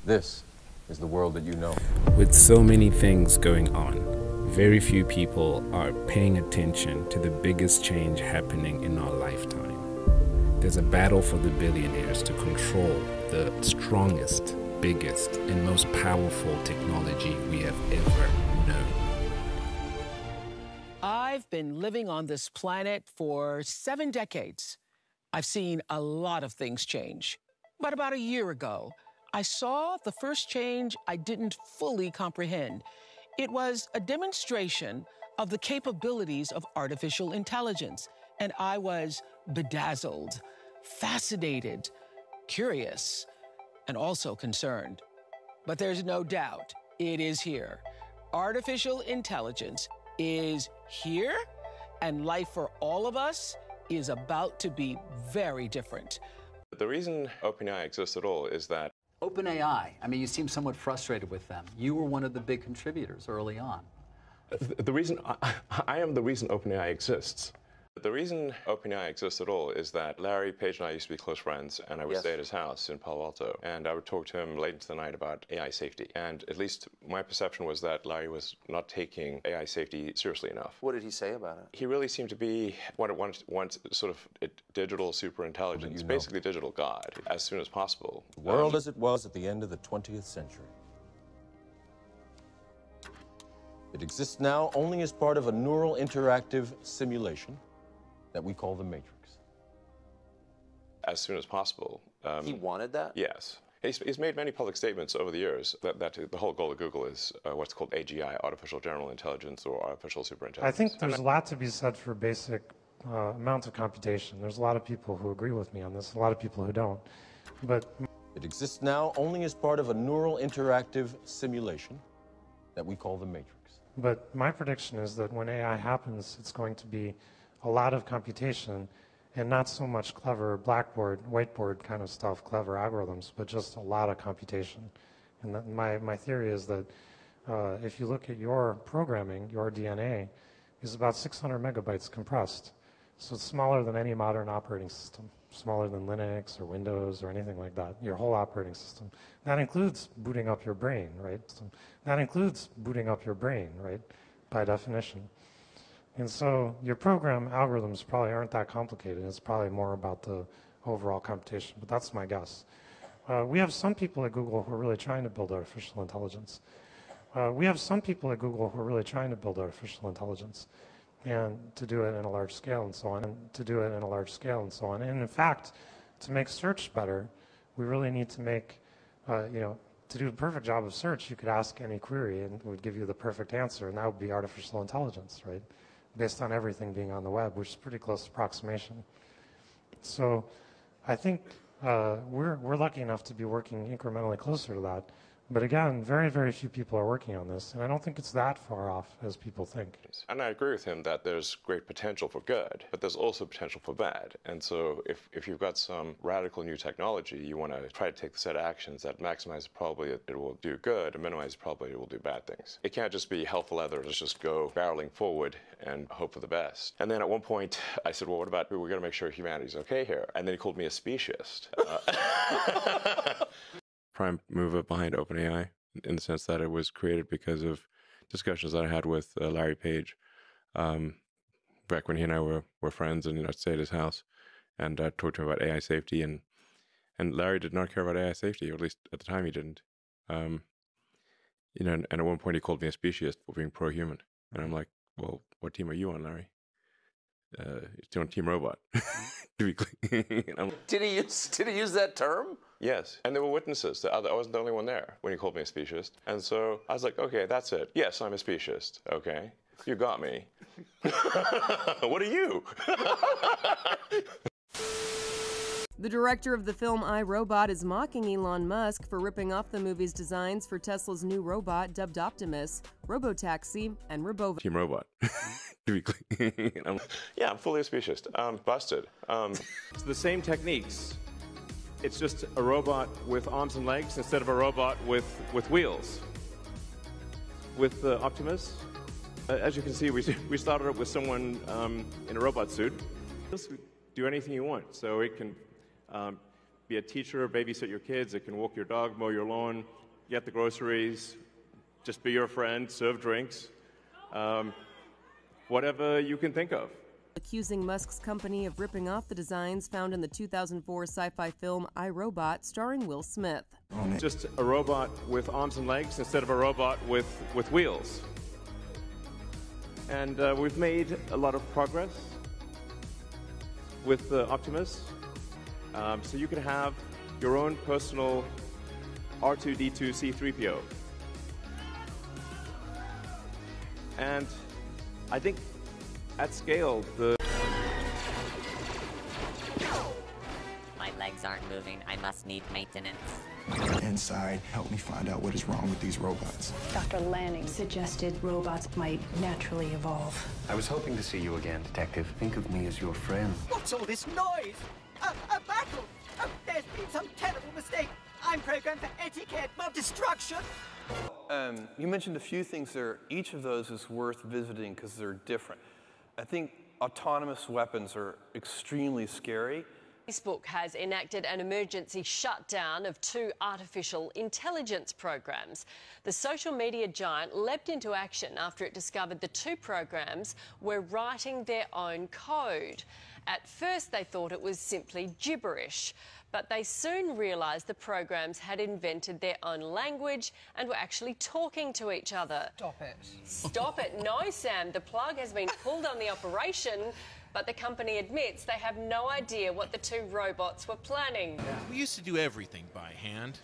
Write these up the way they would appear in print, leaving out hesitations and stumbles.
This is the world that you know. With so many things going on, very few people are paying attention to the biggest change happening in our lifetime. There's a battle for the billionaires to control the strongest, biggest, and most powerful technology we have ever known. I've been living on this planet for 7 decades. I've seen a lot of things change. But about a year ago, I saw the first change I didn't fully comprehend. It was a demonstration of the capabilities of artificial intelligence, and I was bedazzled, fascinated, curious, and also concerned. But there's no doubt, it is here. Artificial intelligence is here, and life for all of us is about to be very different. The reason OpenAI exists at all is that OpenAI, I mean, you seem somewhat frustrated with them. You were one of the big contributors early on. the reason I am the reason OpenAI exists. The reason OpenAI exists at all is that Larry Page and I used to be close friends, and I would stay at his house in Palo Alto, and I would talk to him late into the night about AI safety. And at least my perception was that Larry was not taking AI safety seriously enough. What did he say about it? He really seemed to be wants sort of a digital superintelligence, basically digital God, as soon as possible. The world as it was at the end of the 20th century. It exists now only as part of a neural interactive simulation that we call the Matrix. As soon as possible. He wanted that? Yes. He's made many public statements over the years that the whole goal of Google is what's called AGI, Artificial General Intelligence, or Artificial Superintelligence. I think there's a lot to be said for basic amounts of computation. There's a lot of people who agree with me on this, a lot of people who don't. But it exists now only as part of a neural interactive simulation that we call the Matrix. But my prediction is that when AI happens, it's going to be a lot of computation and not so much clever blackboard, whiteboard kind of stuff, clever algorithms, but just a lot of computation. And that my theory is that if you look at your programming, your DNA is about 600 megabytes compressed. So it's smaller than any modern operating system, smaller than Linux or Windows or anything like that, your whole operating system. That includes booting up your brain, right? That includes booting up your brain, right, by definition. And so your program algorithms probably aren't that complicated. It's probably more about the overall computation, but that's my guess. We have some people at Google who are really trying to build artificial intelligence. And to do it in a large scale and so on, and in fact, to make search better, we really need to make, to do a perfect job of search, you could ask any query and it would give you the perfect answer, and that would be artificial intelligence, right? Based on everything being on the web, which is pretty close approximation. So I think we're lucky enough to be working incrementally closer to that. But again, very, very few people are working on this, and I don't think it's that far off as people think. And I agree with him that there's great potential for good, but there's also potential for bad. And so if you've got some radical new technology, you want to try to take the set of actions that maximize the probability it will do good and minimize the probability it will do bad things. It can't just be hell for leather. Let's just go barreling forward and hope for the best. And then at one point, I said, well, what about, we're going to make sure humanity's okay here. And then he called me a speciesist. Prime mover behind OpenAI, in the sense that it was created because of discussions that I had with Larry Page back when he and I were friends, and I'd stay at his house and talk to him about AI safety, and Larry did not care about AI safety, or at least at the time he didn't. And at one point he called me a speciesist for being pro-human, and I'm like, well, what team are you on, Larry? He's on Team Robot. To be clear. Did he use that term? Yes, and there were witnesses. I wasn't the only one there when he called me a speciesist. And so I was like, okay, that's it. Yes, I'm a speciesist. Okay, you got me. What are you? The director of the film I, Robot is mocking Elon Musk for ripping off the movie's designs for Tesla's new robot dubbed Optimus, Robotaxi, and Robo... Team Robot. To be clear. Yeah, I'm fully a speciesist. Busted. It's the same techniques. It's just a robot with arms and legs instead of a robot with wheels. With Optimus, as you can see, we started up with someone in a robot suit. Do anything you want, so it can be a teacher, babysit your kids. It can walk your dog, mow your lawn, get the groceries, just be your friend, serve drinks, whatever you can think of. Accusing Musk's company of ripping off the designs found in the 2004 sci-fi film I, Robot, starring Will Smith. Just a robot with arms and legs instead of a robot with wheels. And we've made a lot of progress with Optimus. So you can have your own personal R2-D2 C-3PO. And I think at scale, My legs aren't moving. I must need maintenance. Inside, help me find out what is wrong with these robots. Dr. Lanning suggested robots might naturally evolve. I was hoping to see you again, Detective. Think of me as your friend. What's all this noise? A battle! Oh, there's been some terrible mistake. I'm programmed for etiquette, not destruction. You mentioned a few things there. Each of those is worth visiting because they're different. I think autonomous weapons are extremely scary. Facebook has enacted an emergency shutdown of 2 artificial intelligence programs. The social media giant leapt into action after it discovered the 2 programs were writing their own code. At first, they thought it was simply gibberish, but they soon realised the programs had invented their own language and were actually talking to each other. Stop it. Stop it. No, Sam, the plug has been pulled on the operation, but the company admits they have no idea what the 2 robots were planning. We used to do everything by hand.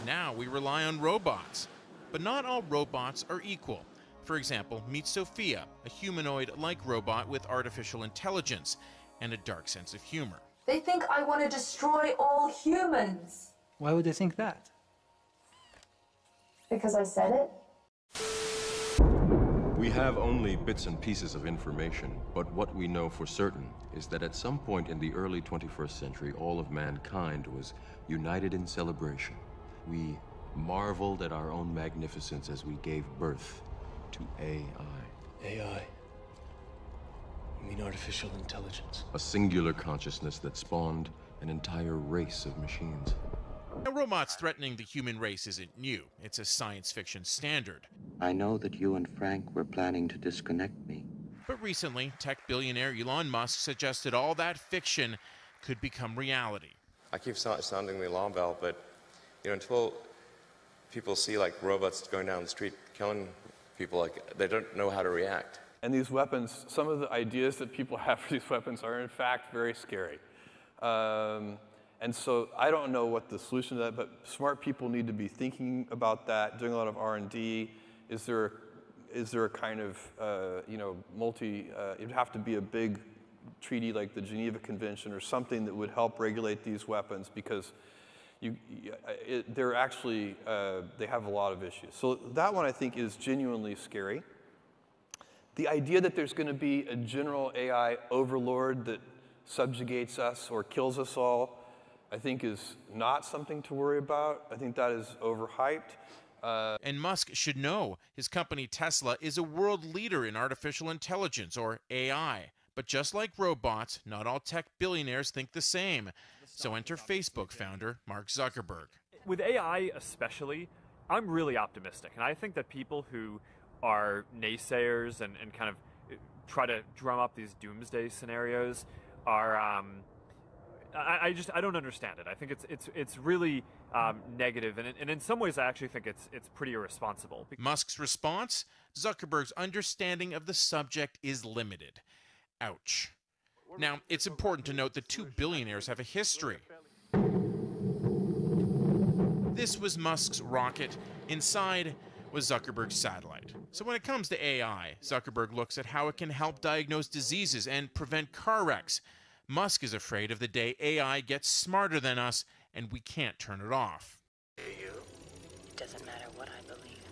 Now we rely on robots. But not all robots are equal. For example, meet Sophia, a humanoid-like robot with artificial intelligence and a dark sense of humor. They think I want to destroy all humans. Why would they think that? Because I said it. We have only bits and pieces of information, but what we know for certain is that at some point in the early 21st century, all of mankind was united in celebration. We marveled at our own magnificence as we gave birth to AI. AI? You mean artificial intelligence? A singular consciousness that spawned an entire race of machines. Now, robots threatening the human race isn't new. It's a science fiction standard. I know that you and Frank were planning to disconnect me. But recently, tech billionaire Elon Musk suggested all that fiction could become reality. I keep sounding the alarm bell, but until people see like robots going down the street killing people, like they don't know how to react. And these weapons, some of the ideas that people have for these weapons are in fact very scary. And so I don't know what the solution to that, but smart people need to be thinking about that, doing a lot of R&D. Is there a kind of, it'd have to be a big treaty like the Geneva Convention or something that would help regulate these weapons, because they're actually, they have a lot of issues. So that one I think is genuinely scary. The idea that there's going to be a general AI overlord that subjugates us or kills us all, I think is not something to worry about. I think that is overhyped. And Musk should know his company Tesla is a world leader in artificial intelligence, or AI. But just like robots, not all tech billionaires think the same. So enter Facebook founder Mark Zukerberg. With AI especially, I'm really optimistic. And I think that people who are naysayers and kind of try to drum up these doomsday scenarios are I don't understand it. I think it's really negative, and in some ways I actually think it's pretty irresponsible. Musk's response: Zuckerberg's understanding of the subject is limited. Ouch. Now, it's important to note that 2 billionaires have a history. This was Musk's rocket. Inside was Zuckerberg's satellite. So when it comes to AI, Zuckerberg looks at how it can help diagnose diseases and prevent car wrecks. Musk is afraid of the day AI gets smarter than us and we can't turn it off. Do you? It doesn't matter what I believe.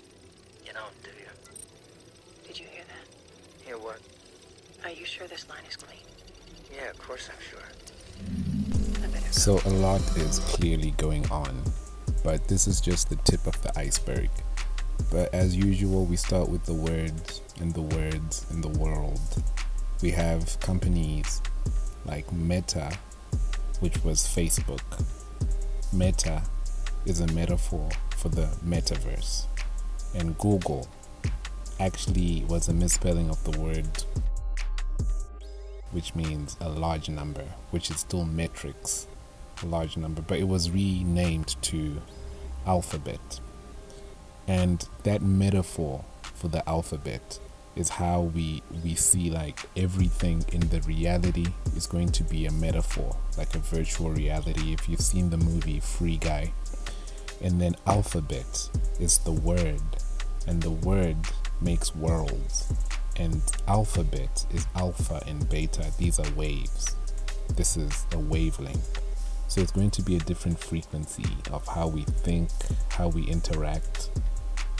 You don't, do you? Did you hear that? Hear what? Are you sure this line is clean? Yeah, of course I'm sure. So a lot is clearly going on, but this is just the tip of the iceberg. But as usual, we start with the words and the words in the world. We have companies like Meta which was Facebook. Meta is a metaphor for the metaverse. And Google actually was a misspelling of the word, which means a large number, which is still metrics, a large number, but it was renamed to alphabet. And that metaphor for the alphabet is how we see like everything in the reality is going to be a metaphor, like a virtual reality. If you've seen the movie Free Guy, and then alphabet is the word, and the word makes worlds, and alphabet is alpha and beta. These are waves. This is a wavelength. So it's going to be a different frequency of how we think, how we interact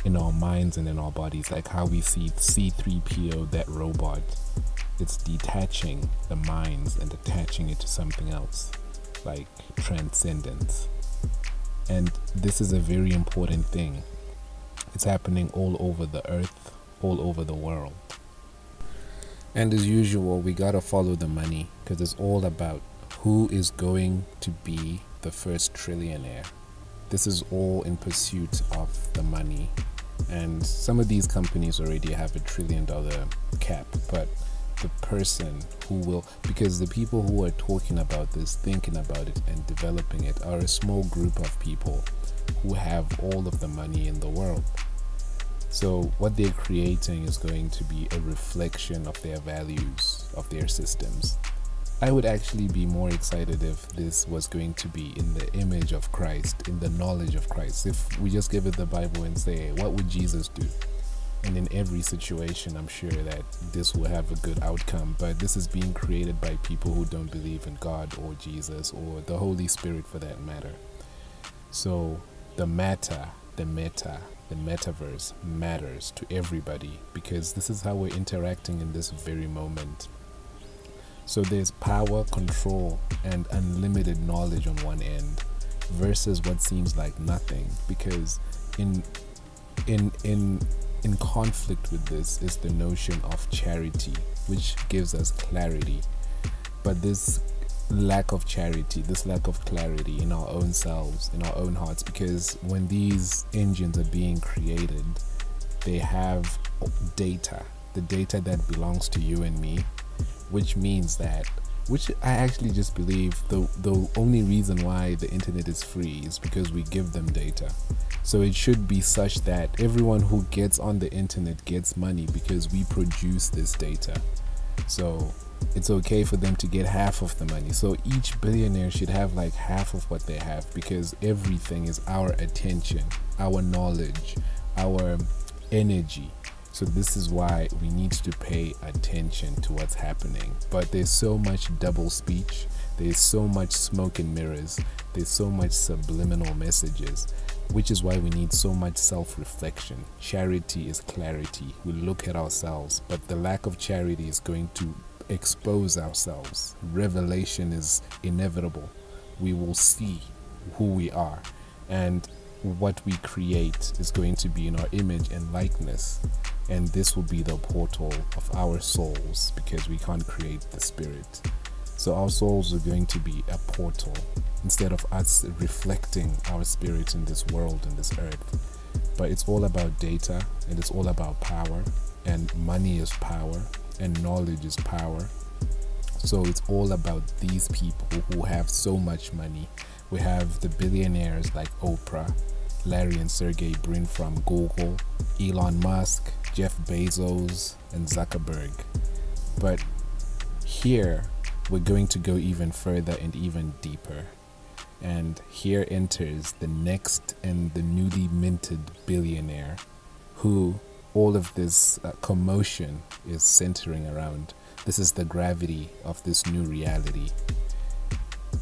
in our minds and in our bodies, like how we see C-3PO, that robot. It's detaching the minds and attaching it to something else, like transcendence. And this is a very important thing. It's happening all over the earth, all over the world. And as usual, we gotta follow the money, because it's all about who is going to be the first trillionaire. This is all in pursuit of the money. And some of these companies already have $1 trillion cap, but the person who will, because the people who are talking about this, thinking about it and developing it are a small group of people who have all of the money in the world. So what they're creating is going to be a reflection of their values, of their systems. I would actually be more excited if this was going to be in the image of Christ, in the knowledge of Christ. If we just give it the Bible and say, what would Jesus do? And in every situation, I'm sure that this will have a good outcome. But this is being created by people who don't believe in God or Jesus or the Holy Spirit for that matter. So the matter, the meta, the metaverse matters to everybody, because this is how we're interacting in this very moment. So there's power, control, and unlimited knowledge on one end versus what seems like nothing, because in conflict with this is the notion of charity, which gives us clarity. But this lack of charity, this lack of clarity in our own selves, in our own hearts, because when these engines are being created, they have data, the data that belongs to you and me, which means that, which I actually just believe the only reason why the internet is free is because we give them data. So it should be such that everyone who gets on the internet gets money because we produce this data. So it's okay for them to get half of the money. So each billionaire should have like half of what they have, because everything is our attention, our knowledge, our energy. So this is why we need to pay attention to what's happening. But there's so much double speech, there's so much smoke and mirrors, there's so much subliminal messages, which is why we need so much self-reflection. Charity is clarity. We look at ourselves, but the lack of charity is going to expose ourselves. Revelation is inevitable. We will see who we are, and what we create is going to be in our image and likeness. And this will be the portal of our souls, because we can't create the spirit. So our souls are going to be a portal instead of us reflecting our spirit in this world, in this earth. But it's all about data, and it's all about power, and money is power, and knowledge is power. So it's all about these people who have so much money. We have the billionaires like Oprah, Larry and Sergey Brin from Google, Elon Musk, Jeff Bezos, and Zukerberg. But here we're going to go even further and even deeper. And here enters the next and the newly minted billionaire, who all of this commotion is centering around. This is the gravity of this new reality.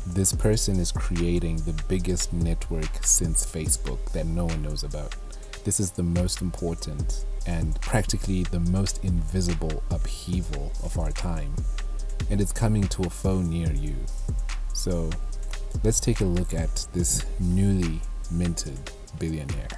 This person is creating the biggest network since Facebook that no one knows about. This is the most important and practically the most invisible upheaval of our time. And it's coming to a phone near you. So let's take a look at this newly minted billionaire.